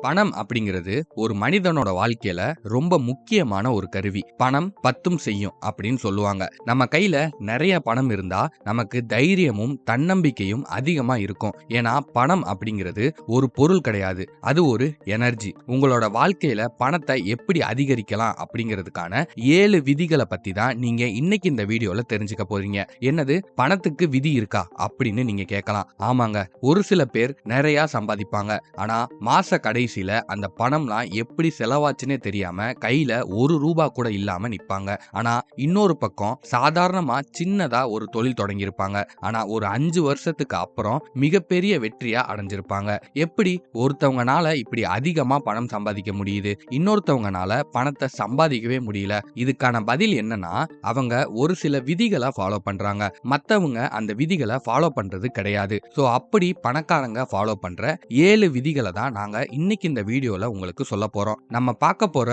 பணம் அப்படிங்கிறது ஒரு மனிதனோட வாழ்க்கையில ரொம்ப முக்கியமான ஒரு கருவி. பணம் பத்தும் செய்யும் அப்படின்னு சொல்லுவாங்க. நம்ம கையில நிறைய பணம் இருந்தா நமக்கு தைரியமும் தன்னம்பிக்கையும் அதிகமா இருக்கும். ஏன்னா பணம் அப்படிங்கிறது ஒரு பொருள் கிடையாது, அது ஒரு எனர்ஜி. உங்களோட வாழ்க்கையில பணத்தை எப்படி அதிகரிக்கலாம் அப்படிங்கிறதுக்கான 7 விதிகளை பத்தி தான் நீங்க இன்னைக்கு இந்த வீடியோல தெரிஞ்சுக்க போறீங்க. என்னது, பணத்துக்கு விதி இருக்கா அப்படின்னு நீங்க கேட்கலாம். ஆமாங்க, ஒரு சில பேர் நிறைய சம்பாதிப்பாங்க, ஆனா மாச கடைசியில அந்த பணம்லாம் எப்படி செலவாச்சுன்னே தெரியாம கையில ஒரு ரூபா கூட இல்லாம நிப்பாங்க. ஆனா இன்னொரு பக்கம் சாதாரணமா சின்னதா ஒரு தொழில் தொடங்கியிருப்பாங்க, ஆனா ஒரு 5 வருஷத்துக்கு அப்புறம் மிகப்பெரிய வெற்றியா அடைஞ்சிருப்பாங்க. எப்படி ஒருத்தவங்கனால இப்படி அதிகமா பணம் சம்பாதிக்க முடியுது, இன்னொருத்தவங்கனால பணத்தை சம்பாதிக்கவே முடியல? இதுக்கான பதில் என்னன்னா, அவங்க ஒரு சில விதிகளை ஃபாலோ பண்றாங்க, மத்தவங்க அந்த விதிகளை ஃபாலோ பண்றது கிடையாது. சோ அப்படி பணக்காரங்க ஃபாலோ பண்ற 7 விதிகளை தான் நாங்க இன்னைக்கு இந்த வீடியோல உங்களுக்கு சொல்ல போறோம். நம்ம பார்க்க போற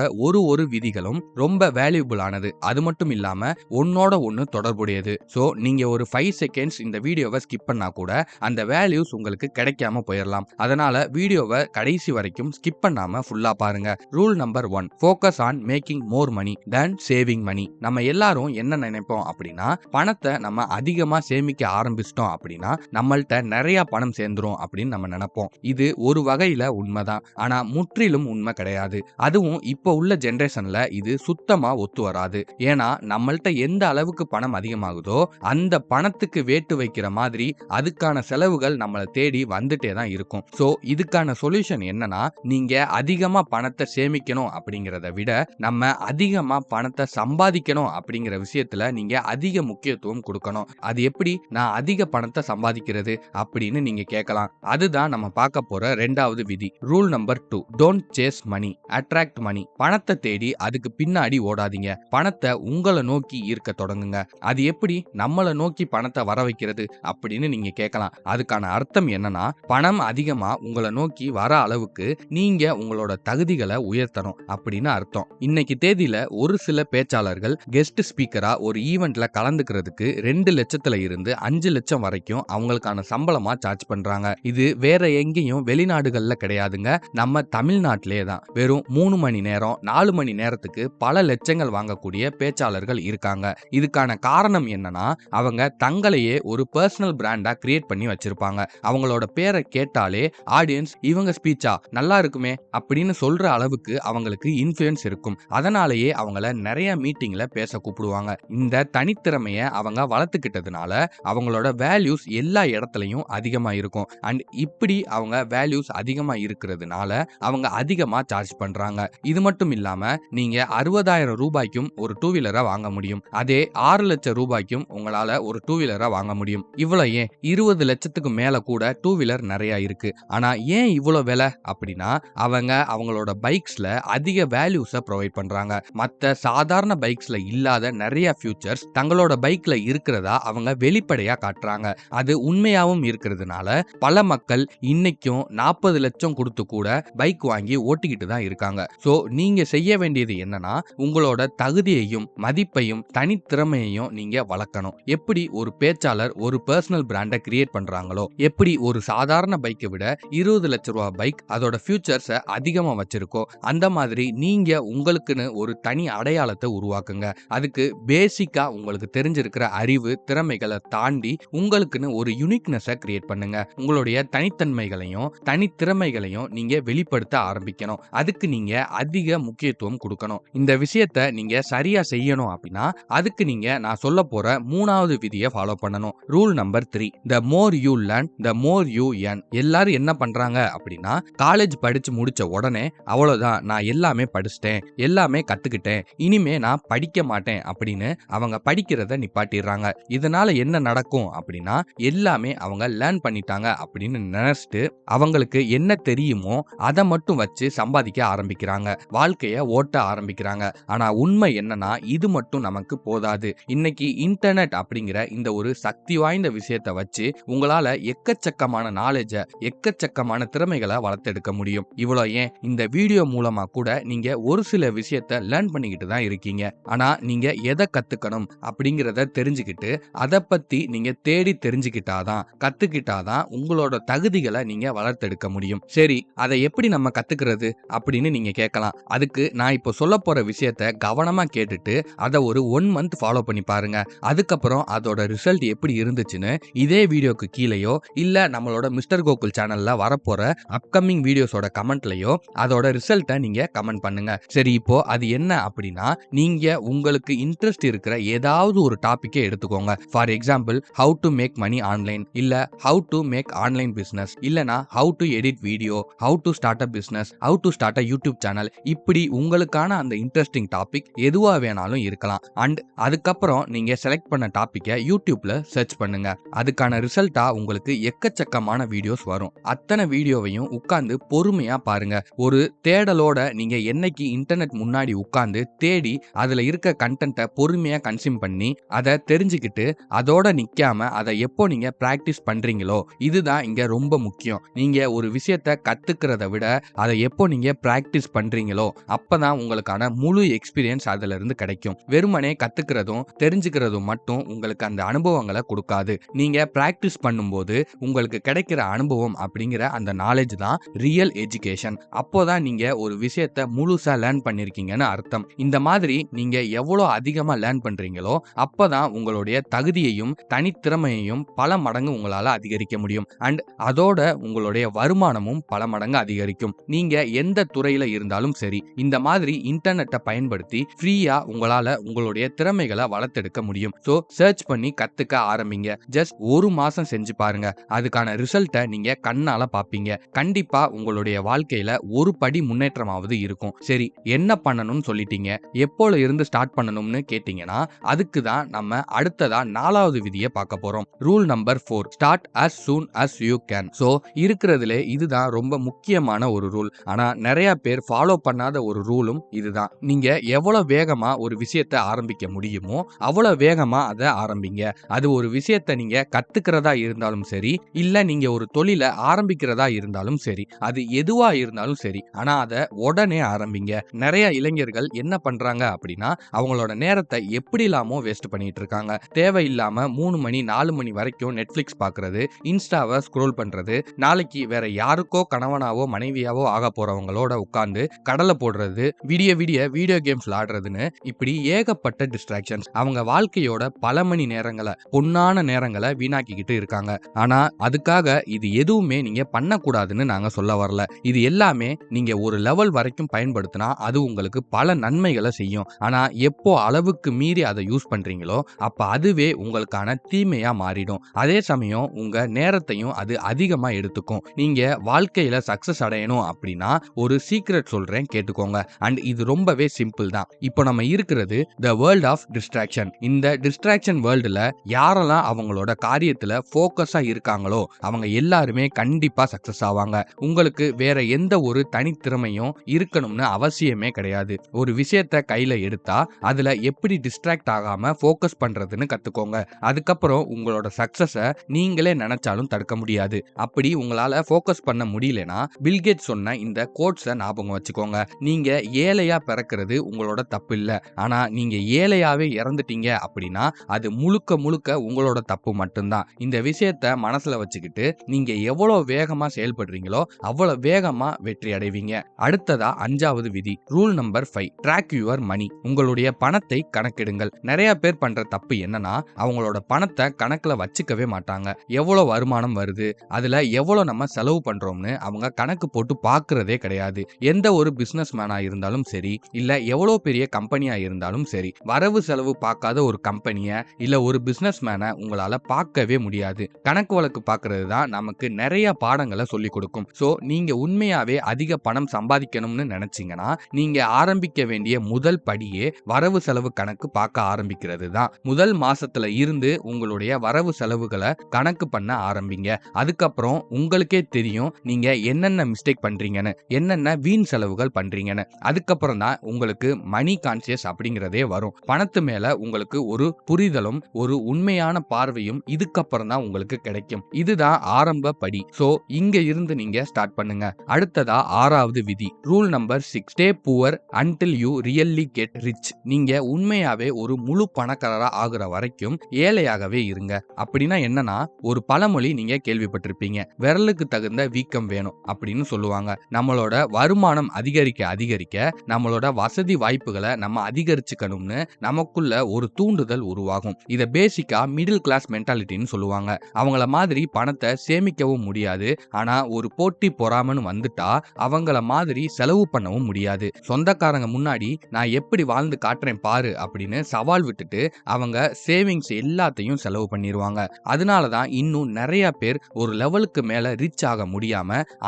ஒரு விதிகளும் ரொம்ப வேல்யூபிள் ஆனது. அது மட்டும் இல்லாம ஒன்னோட ஒன்னு தொடர்புடையது. சோ நீங்க ஒரு 5 செகண்ட்ஸ் இந்த வீடியோவை ஸ்கிப் பண்ணா கூட அந்த வேல்யூஸ் உங்களுக்கு கிடைக்காம போயிடலாம். அதனால வீடியோவை கடைசி வரைக்கும் ஸ்கிப் பண்ணாம ஃபுல்லா பாருங்க. Rule number 1, focus on making more money then saving money. நம்ம எல்லாரும் என்ன நினைப்போம் அப்படின்னா, பணத்தை நம்ம அதிகமா சேமிக்க ஆரம்பிச்சிட்டோம் அப்படின்னா நம்மள்ட்ட நிறைய பணம் சேர்ந்துரும் அப்படின்னு நம்ம நினைப்போம். இது ஒரு வகையில உண்மைதான், ஆனா முற்றிலும் உண்மை கிடையாது. அதுவும் இப்ப உள்ள ஜெனரேஷன்ல இது சுத்தமா ஒத்து வராது. ஏன்னா நம்மள்ட்ட எந்த அளவுக்கு பணம் அதிகமாகுதோ அந்த பணத்துக்கு வேட்டு வைக்கிற மாதிரி அதுக்கான செலவுகள் நம்மளை தேடி வந்துட்டே தான் இருக்கும். சோ இதுக்கான சொல்யூஷன் என்னன்னா, நீங்க அதிகமா பணத்தை சேமிக்கணும் அப்படிங்கிறத விட நம்ம அதிகமா பணத்தை சம்பாதிக்கணும் அப்படிங்கிற விஷயத்துல நீங்க அதிக முக்கியத்துவம் கொடுக்கணும். அது எப்படி நான் அதிக பணத்தை சம்பாதிக்கிறது அப்படின்னு நீங்க கேட்கலாம். அதுதான் நம்ம பார்க்க போற 2வது விதி. Rule number 2, don't chase money, attract money. பணத்தை தேடி அதுக்கு பின்னாடி ஓடாதீங்க, பணத்தை உங்களை நோக்கி ஈர்க்க தொடங்குங்க. அது எப்படி நம்மளை நோக்கி பணத்தை வர வைக்கிறது அப்படின்னு நீங்க கேட்கலாம். அதுக்கான அர்த்தம் என்னன்னா, பணம் அதிகமா உங்களை நோக்கி வர அளவுக்கு நீங்க உங்களோட தகுதிகளை உயர்த்தணும் அப்படின்னு அர்த்தம். இன்னைக்கு தேதியில ஒரு சில பேச்சாளர்கள் கெஸ்ட் ஸ்பீக்கரா ஒரு ஈவென்ட்ல கலந்துக்கிறதுக்கு 2 லட்சத்துல இருந்து 5 லட்சம் வரைக்கும் அவங்களுக்கான சம்பளமா சார்ஜ் பண்றாங்க. இது வேற எங்கேயும் வெளிநாடுகள்ல கிடையாதுங்க, நம்ம தமிழ்நாட்டிலே தான். வெறும் 3 மணி நேரம் 4 மணி நேரத்துக்கு பல லட்சங்கள் வாங்கக்கூடிய பேச்சாளர்கள் இருக்காங்க. இதுக்கான காரணம் என்னன்னா, அவங்க தங்களையே ஒரு பர்சனல் பிராண்டா கிரியேட் பண்ணி வச்சிருப்பாங்க. அவங்களோட பேரை கேட்டாலே ஆடியன்ஸ் இவங்க ஸ்பீச்சா நல்லா இருக்குமே அப்படின்னு சொல்ற அளவுக்கு அவங்களுக்கு இன்ஃப்ளூயன்ஸ் இருக்கும். அதனாலேயே அவங்கள நிறைய மீட்டிங்ல பேச கூப்பிடுவாங்க. இந்த தனித்திறமையை அவங்க வளர்த்துக்கிட்டதுனால அவங்களோட வேல்யூஸ் எல்லா இடத்துலயும் அதிகமா இருக்கும். அண்ட் இப்படி அவங்க வேல்யூஸ் அதிகமா இருக்கிறதுனால அவங்க அதிகமா சார்ஜ் பண்றாங்க. இது மட்டும் இல்லாம நீங்க 60,000 ரூபாய்க்கும் ஒரு டூ வீலரை வாங்க முடியும், அதே 6 லட்சம் ரூபாய்க்கும் உங்களால ஒரு டூ வீலரை வாங்க முடியும். இவ்வளவு ஏன் 20 லட்சத்துக்கு மேல கூட டூ வீலர் நிறைய இருக்கு. ஆனா ஏன் இவ்வளவு விலை அப்படின்னா, அவங்க அவங்களோட பைக்ஸ்ல அதிக வேல்யூஸை ப்ரொவைட் பண்றாங்க. மத்த சாதாரண பைக்ஸ்ல இல்லாத நிறைய ஃபியூச்சர்ஸ் தங்களோட பைக்ல இருக்கிறதா அவங்க வெளிப்படையா காட்டுறாங்க. அது உண்மையாவும் இருக்கிறதுனால பல மக்கள் இன்னைக்கும் 40 லட்சம் கொடுத்து கூட பைக் வாங்கி ஓட்டிக்கிட்டு தான் இருக்காங்க. சோ நீங்க செய்ய வேண்டியது என்னன்னா, உங்களோட தகுதியையும் மதிப்பையும் தனித்திறமையையும் நீங்க வளர்க்கணும். எப்படி ஒரு பேச்சாளர் ஒரு பர்சனல் பிராண்டை கிரியேட் பண்றாங்களோ, எப்படி ஒரு சாதாரண பைக்கை விட 20 லட்சம் ரூபாய் பைக் அதோட ஃபியூச்சர்ஸை அதிகமா வச்சிருக்கோ, அந்த மாதிரி நீங்க உங்களுக்குன்னு ஒரு தனி அடையாளத்தை உருவாக்குங்க. அதுக்கு பேசிக்கா உங்களுக்கு தெரிஞ்சிருக்கிற அறிவு திறமைகளை தாண்டி உங்களுக்குன்னு ஒரு யூனிக்னஸை கிரியேட் பண்ணுங்க. உங்களுடைய தனித்தன்மைகளையும் தனித்திறமைகளையும் நீங்க வெளிப்படுத்த ஆரம்பிக்கணும். அதுக்கு நீங்க அதிக முக்கியத்துவம் கொடுக்கணும். இந்த விஷயத்தை நீங்க சரியா செய்யணும் அப்படின்னா அதுக்கு நீங்க நான் சொல்ல போற 3வது விதியை ஃபாலோ பண்ணணும். Rule number 3, the more you learn the more you earn. எல்லாரும் என்ன பண்றாங்க அப்படின்னா, காலேஜ் படிச்சு முடிச்ச உடனே அவ்வளவுதான், நான் எல்லாமே படிச்சிட்டேன், எல்லாமே கத்துக்கிட்டேன், இனிமே நான் படிக்க மாட்டேன் அப்படின்னு அவங்க படிக்கிறத நிப்பாட்டிடுறாங்க. இதனால என்ன நடக்கும் அப்படின்னா, எல்லாமே அவங்க லேர்ன் பண்ணிட்டாங்க அப்படின்னு நினைச்சிட்டு அவங்களுக்கு என்ன தெரியுமோ அதை மட்டும் வச்சு சம்பாதிக்க ஆரம்பிக்கிறாங்க, வாழ்க்கைய ஓட்ட ஆரம்பிக்கிறாங்க. ஆனா உண்மை என்னன்னா, இது மட்டும் நமக்கு போதாது. இன்னைக்கு இன்டர்நெட் அப்படிங்கிற இந்த ஒரு சக்தி வாய்ந்த விஷயத்தை வச்சு உங்களால எக்கச்சக்கமான நாலேஜ எக்கச்சக்கமான திறமைகளை வளர்த்தெடுக்க முடியும். இவ்வளவு ஏன் இந்த வீடியோ மூலமா கூட நீங்க ஒரு சில விஷயத்தை லேர்ன் பண்ணிக்கிட்டு தான் இருக்கீங்க. ஆனா நீங்க எதை கத்துக்கணும் அப்படிங்கிறத தெரிஞ்சுக்கிட்டு அதை பத்தி நீங்க தேடி தெரிஞ்சுக்கிட்டாதான் கத்துக்கிட்டாதான் உங்களோட தகுதிகளை நீங்க வளர்த்தெடுக்க முடியும். சரி, அதை எப்படி நம்ம கத்துக்கிறது அப்படின்னு நீங்க கேட்கலாம். அதுக்கு நான் இப்போ சொல்ல போற விஷயத்த கவனமா கேட்டுட்டு அதை ஒரு 1 மந்த் ஃபாலோ பண்ணி பாருங்க. அதுக்கப்புறம் அதோட ரிசல்ட் எப்படி இருந்துச்சுன்னு இதே வீடியோக்கு கீழேயோ இல்ல நம்மளோட மிஸ்டர் கோகுல் சேனல்ல வரப்போற அப்கமிங் வீடியோஸோட கமெண்ட்லயோ அதோட ரிசல்ட்டை நீங்க கமெண்ட் பண்ணுங்க. சரி, இப்போ அது என்ன அப்படின்னா, நீங்க உங்களுக்கு இன்ட்ரெஸ்ட் இருக்கிற ஏதாவது ஒரு டாபிக்கை எடுத்துக்கோங்க. For example, how to make money online, இல்ல how to make online business, இல்லனா how to edit video, how to start a business, how to start a YouTube channel. இப்படி உங்களுக்கான அந்த இன்ட்ரெஸ்டிங் டாபிக் எதுவா வேணாலும் இருக்கலாம். அண்ட் அதுக்கப்புறம் நீங்க செலக்ட் பண்ண டாபிக்கை யூடியூப்ல சர்ச் பண்ணுங்க. அதுக்கான ரிசல்ட்டா உங்களுக்கு எக்கச்சக்கமான வீடியோஸ் வரும். அத்தனை வீடியோவையும் உட்கார்ந்து பொறுமையா பாருங்க. ஒரு தேடலோட நீங்க என்னைக்கு இன்டர்நெட் முன்னாடி உட்கார்ந்து தேடி அதுல இருக்க கண்டென்ட்டை பொறுமையா கன்சியூம் பண்ணி அதை தெரிஞ்சுக்கிட்டு அதோட நிக்காம அதை எப்போ நீங்க பிராக்டிஸ் பண்றீங்களோ, இதுதான் இங்க ரொம்ப முக்கியம். நீங்க ஒரு விஷயத்தை கத்துக்கிறத விட அதை எப்போ நீங்க பிராக்டிஸ் பண்றீங்களோ அப்பதான் உங்களுக்கான முழு எக்ஸ்பீரியன்ஸ் அதுல இருந்து கிடைக்கும். வெறுமனே கத்துக்கிறதும் தெரிஞ்சுக்கிறதும் மட்டும் உங்களுக்கு அந்த அனுபவங்களை கொடுக்காது. நீங்க பிராக்டிஸ் பண்ணும்போது உங்களுக்கு கிடைக்கிற அனுபவம் அப்படிங்கிற அந்த நாலேஜ் தான் ரியல் எஜுகேஷன். அப்போதான் நீங்க ஒரு விஷயத்தை முழுசா லேர்ன் பண்ணிருக்கீங்கன்னு அர்த்தம். இந்த மாதிரி நீங்க எவ்வளவு அதிகமா லேர்ன் பண்றீங்களோ அப்பதான் உங்களுடைய தகுதியையும் தனித்திறமையையும் பல மடங்கு உங்களால அதிகரிக்க முடியும். அண்ட் அதோட உங்களுடைய வருமானமும் பல மடங்கு அதிகரிக்கும். நீங்க எந்த துறையில இருந்தாலும் சரி, இந்த மாதிரி இன்டர்நெட்டை பயன்படுத்தி ஃப்ரீயா உங்களால உங்களுடைய திறமைகளை வளர்த்தெடுக்க முடியும். சோ சர்ச் பண்ணி கத்துக்க ஆரம்பிங்க. ஜஸ்ட் 1 மாசம் செஞ்சு பாருங்க. அதுக்கான ரிசல்ட்டை நீங்க கண்ணால பாப்பீங்க. கண்டிப்பா உங்களுடைய வாழ்க்கையில ஒரு படி முன்னேற்றமாவது இருக்கும். சரி, என்ன பண்ணணும்னு சொல்லிட்டீங்க, எப்போல இருந்து ஸ்டார்ட் பண்ணணும்னு கேட்டீங்கன்னா, அதுக்கு தான் நம்ம அடுத்ததா 4வது விதியை பார்க்க போறோம். Rule number 4, start as soon as you can. So இருக்கிறதுல இதுதான் ரொம்ப முக்கியமான ஒரு ரூல். ஆனா நிறைய பேர் ஃபாலோ பண்ணாத ஒரு ரூலும் இதுதான். நீங்க எவ்வளவு வேகமா ஒரு விஷயத்தை ஆரம்பிக்க முடியுமோ அவ்வளவு வேகமா அதை ஆரம்பிங்க. அது ஒரு விஷயத்தை நீங்க கத்துக்கிறதா இருந்தாலும் சரி, இல்ல நீங்க ஒரு தொழிலை ஆரம்பிக்கிறதா இருந்தாலும் சரி, அது எதுவா இருந்தாலும் சரி, ஆனா அதை உடனே ஆரம்பிங்க. நிறைய இளைஞர்கள் என்ன பண்றாங்க அப்படின்னா, அவங்களோட நேரத்தை எப்படி இல்லாமோ வேஸ்ட் பண்ணிட்டு இருக்காங்க. தேவையில்லாம 3 மணி 4 மணி வரைக்கும் நெட்ஃபிளிக்ஸ் பாக்குறது, இன்ஸ்டாவை ஸ்க்ரோல் பண்றது, நாளைக்கு வேற யாருக்கோ கணவனாவோ மனைவியாவோ ஆக போறவங்களோட உட்கார்ந்து கடலை போடுறது, விடிய விடிய வீடியோ கேம்ஸ் விளையாடுறதுன்னு இப்படி ஏகப்பட்ட டிஸ்ட்ராக்ஷன்ஸ் அவங்க வாழ்க்கையோட பல மணி நேரங்களை, பொன்னான நேரங்களை வீணாக்கிக்கிட்டு இருக்காங்க. ஆனா அதுக்காக இது எதுவுமே நீங்க பண்ணக்கூடாதுன்னு நாங்க சொல்ல வரல. இது எல்லாமே நீங்க ஒரு லெவல் வரைக்கும் பயன்படுத்தினா அது உங்களுக்கு பல நன்மைகளை செய்யும். ஆனா எப்போ அளவுக்கு மீறி அதை யூஸ் பண்றீங்களோ அப்ப அதுவே உங்களுக்கான தீமையா மாறிடும். அதே சமயம் உங்க நேரத்தையும் அது அதிகமா எடுத்துக்கும். நீங்க வாழ்க்கையில சக்சஸ் அடையணும் அப்படின்னா ஒரு சீக்ரெட் சொல்றேன், கேட்டுக்கோங்க. அண்ட் இது ரொம்பவே சிம்பிள் தான். இப்போ நம்ம இருக்கிறது தி வேர்ல்ட் ஆஃப் டிஸ்ட்ராக்ஷன். இந்த டிஸ்ட்ராக்ஷன் வேர்ல்டுல யாரெல்லாம் அவங்களோட காரியத்துல ஃபோக்கஸா இருக்காங்களோ அவங்க எல்லாருமே கண்டிப்பா சக்சஸ் ஆவாங்க. உங்களுக்கு வேற எந்த ஒரு தனித்திறமையும் இருக்கணும்னு அவசியமே கிடையாது. ஒரு விஷயத்தை கையில எடுத்தா அதுல எப்படி டிஸ்ட்ராக்ட் ஆகாம ஃபோக்கஸ் பண்றதுன்னு கத்துக்கோங்க. அதுக்கப்புறம் உங்களோட சக்சஸை நீங்களே நினைச்சாலும் தடுக்க முடியாது. அப்படி உங்களால ஃபோக்கஸ் பண்ண முடியலனா பில்கேட்ஸ் சொன்ன இந்த கோட்ஸை ஞாபகம் வச்சுக்கோங்க. நீங்க ஏழையா பிறக்கிறது உங்களோட தப்பு இல்ல. ஆனா நீங்க ஏழையாவே இறந்துட்டீங்க அப்படின்னா அது முழுக்க முழுக்க உங்களோட தப்பு மட்டும்தான். இந்த விஷயத்தை மனசுல வச்சுக்கிட்டு நீங்க எவ்வளவு வேகமா செயல்படுறீங்களோ அவ்வளவு வேகமா வெற்றி அடைவீங்க. அடுத்ததா 5வது விதி, rule number 5, track your money. உங்களுடைய பணத்தை கணக்கிடுங்கள். நிறைய பேர் பண்ற தப்பு என்னன்னா, அவங்களோட பணத்தை கணக்குல வச்சுக்கவே மாட்டாங்க. எவ்வளவு வருமானம் வருது, அதுல எவ்வளவு நம்ம செலவு பண்றோம்னு அவங்க கணக்கு போட்டு பார்க்கறதே கிடையாது. எந்த ஒரு பிசினஸ் மேனா இருந்தாலும் சரி, இல்ல எவ்வளவு பெரிய கம்பெனியா இருந்தாலும் சரி, வரவு செலவு பார்க்காத ஒரு கம்பெனிய இல்ல ஒரு பிசினஸ் மேனை உங்களால பார்க்கவே முடியாது. கணக்கு வழக்கு பார்க்கறது தான் நமக்கு நிறைய பாடங்களை சொல்லி கொடுக்கும். சோ நீங்க உண்மையாவே அதிக பணம் சம்பாதிக்கணும்னு நினைச்சீங்கன்னா நீங்க ஆரம்பிக்க வேண்டிய முதல் படியே வரவு செலவு கணக்கு பார்க்க ஆரம்பிக்கிறது தான். முதல் மாசத்துல இருந்து உங்களுடைய வரவு செலவுகளை கணக்கு பண்ண ஆரம்பிங்க. அதுக்கப்புறம் உங்களுக்கே தெரியும் நீங்க என்னென்ன மிஸ்டேக் பண்றீங்கன்னு, என்னென்ன வீண் செலவுகள் பண்றீங்கன்னு. அதுக்கப்புறம் தான் உங்களுக்கு மணி கான்சியஸ் அப்படிங்கிறதே வரும். பணத்து மேல உங்களுக்கு ஒரு புரிதலும் ஒரு உண்மையான பார்வையும் இதுக்கப்புறம் தான் உங்களுக்கு கிடைக்கும். இதுதான் ஆரம்ப படி. சோ இங்க இருந்து நீங்க ஸ்டார்ட் பண்ணுங்க. அடுத்ததா 6வது விதி, rule number 6, stay poor until you really get rich. நீங்க உண்மையாவே ஒரு முழு பணக்காரரா ஆகுற வரைக்கும் ஏழையாகவே இருங்க. அப்படின்னா என்னன்னா, ஒரு பழமொழி நீங்க கேள்விப்பட்டிருப்பீங்க, விரலுக்கு தகுந்த வீக்கம் வேணும் அப்படின்னு. அப்படின்னு சொல்லுவாங்க. நம்மளோட வருமானம் அதிகரிக்க அதிகரிக்க நம்மளோட வசதி வாய்ப்புகளை நம்ம அதிகரிச்சுக்கணும்னு நமக்குள்ள ஒரு தூண்டுதல் உருவாகும். இத பேசிக்கா மிடில் கிளாஸ் மென்டாலிட்டின்னு சொல்லுவாங்க. அவங்கள மாதிரி பணத்தை சேமிக்கவும் முடியாது. ஆனா ஒரு போட்டி பொறாமன்னு வந்துட்டா அவங்கள மாதிரி செலவு பண்ணவும் முடியாது. சொந்தக்காரங்க முன்னாடி நான் எப்படி வாழ்ந்து காட்டுறேன் பாரு அப்படின்னு சவால் விட்டுட்டு அவங்க சேவிங்ஸ் எல்லாத்தையும் செலவு பண்ணிடுவாங்க. அதனாலதான் இன்னும் நிறைய பேர் ஒரு லெவலுக்கு மேல ரிச் ஆக முடியாம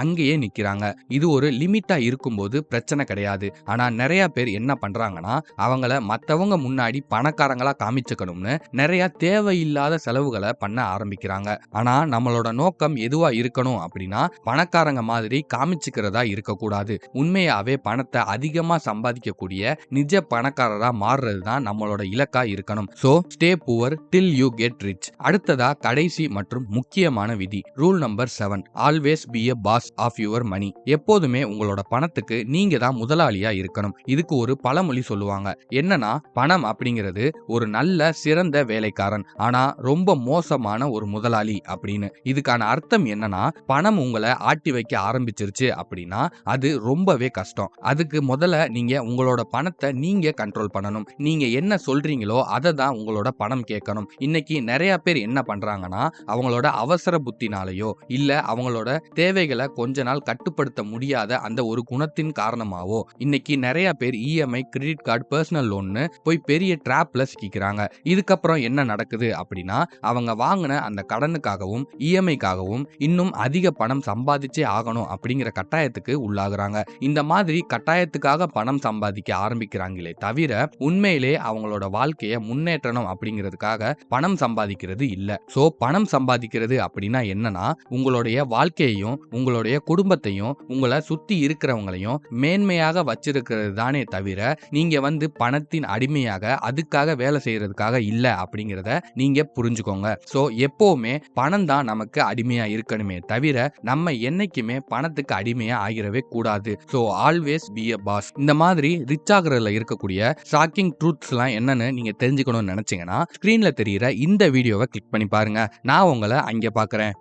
அங்கேயே நிக்கிறாங்க. இது ஒரு லிமிட்டா இருக்கும்போது பிரச்சனை கிடையாது. ஆனா நிறைய பேர் என்ன பண்றாங்கன்னா அவங்கள மத்தவங்க முன்னாடி பணக்காரங்களா காமிச்சுக்கணும்னு நிறைய தேவையில்லாத செலவுகளை பண்ண ஆரம்பிக்கிறாங்க. ஆனா நம்மளோட நோக்கம் எதுவா இருக்கணும் அப்படின்னா பணக்காரங்க மாதிரி காமிச்சுக்கிறதா இருக்கக்கூடாது. உண்மையாவே பணத்தை அதிகமா சம்பாதிக்கக்கூடிய நிஜ பணக்காரரா மாறுறது தான் நம்மளோட இலக்கா இருக்கணும். So stay poor till you get rich. அடுத்ததா கடைசி மற்றும் முக்கியமான விதி, rule number 7, always be a boss of your money. எப்போதுமே உங்களோட பணத்துக்கு நீங்க தான் முதலாளியா இருக்கணும். இதுக்கு ஒரு பழமொழி சொல்லுவாங்க. என்னன்னா பணம் அப்படிங்கிறது ஒரு நல்ல சிறந்த வேலைக்காரன், ஆனா ரொம்ப மோசமான ஒரு முதலாளி அப்படின்னு. இதுக்கான அர்த்தம் என்னன்னா பணம் உங்களை ஆட்டி வைக்க ஆரம்பிச்சிருச்சு அப்படின்னா அது ரொம்பவே கஷ்டம். அதுக்கு முதல்ல நீங்க உங்களோட பணத்தை நீங்க கண்ட்ரோல் பண்ணணும். நீங்க என்ன சொல்றீங்களோ அதை தான் உங்களோட பணம் கேட்கணும். இன்னைக்கு நிறைய பேர் என்ன பண்றாங்கன்னா அவங்களோட அவசர புத்தினாலேயோ இல்ல அவங்களோட தேவைகளை கொஞ்ச நாள் கட்டுப்படுத்த முடியாத அந்த ஒரு குணத்தின் காரணமாவோ இன்னைக்கு நிறைய பேர் இஎம்ஐ, கிரெடிட் கார்டு, பர்சனல் லோன்னு போய் பெரிய டிராப்ல சிக்கிக்கிறாங்க. இதுக்கப்புறம் என்ன நடக்குது அப்படின்னா அவங்க வாங்கின அந்த கடனுக்காகவும் இஎம்ஐக்காகவும் இன்னும் அதிக பணம் சம்பாதிச்சே ஆகணும் அப்படிங்கிற கட்டாயத்துக்கு உள்ளாகுறாங்க. இந்த மாதிரி கட்டாயத்துக்காக பணம் சம்பாதிக்க ஆரம்பிக்கிறாங்களே தவிர உண்மையிலே அவங்களோட வாழ்க்கையை முன்னேற்றணும் அப்படிங்கிறதுக்காக பணம் சம்பாதிக்கிறது இல்ல. சோ பணம் சம்பாதிக்கிறது அப்படின்னா என்னன்னா உங்களுடைய வாழ்க்கையையும் உங்களுடைய குடும்பத்தையும் உங்களை சுத்தி இருக்கிறவங்களையும் மேன்மையாக வச்சிருக்கிறது தானே தவிர நீங்க பணத்தின் அடிமையாக அதுக்காக வேலை செய்யறதுக்காக இல்ல அப்படிங்கிறத நீங்க புரிஞ்சுக்கோங்க. சோ எப்பவுமே பணம் தான் நமக்கு அடிமையா இருக்கணுமே தவிர நம்ம என்னைக்குமே பணத்துக்கு அடிமையா ஆகிரவே கூடாது. So always be a boss. இந்த மாதிரி ரிச் ஆகுறதுல இருக்கக்கூடிய ஷாக்கிங் ட்ரூத்ஸ் எல்லாம் என்னன்னு நீங்க தெரிஞ்சுக்கணும்னு நினைச்சீங்கன்னா ஸ்கிரீன்ல தெரியுற இந்த வீடியோவை கிளிக் பண்ணி பாருங்க. நான் உங்களை அங்கே பார்க்கறேன்.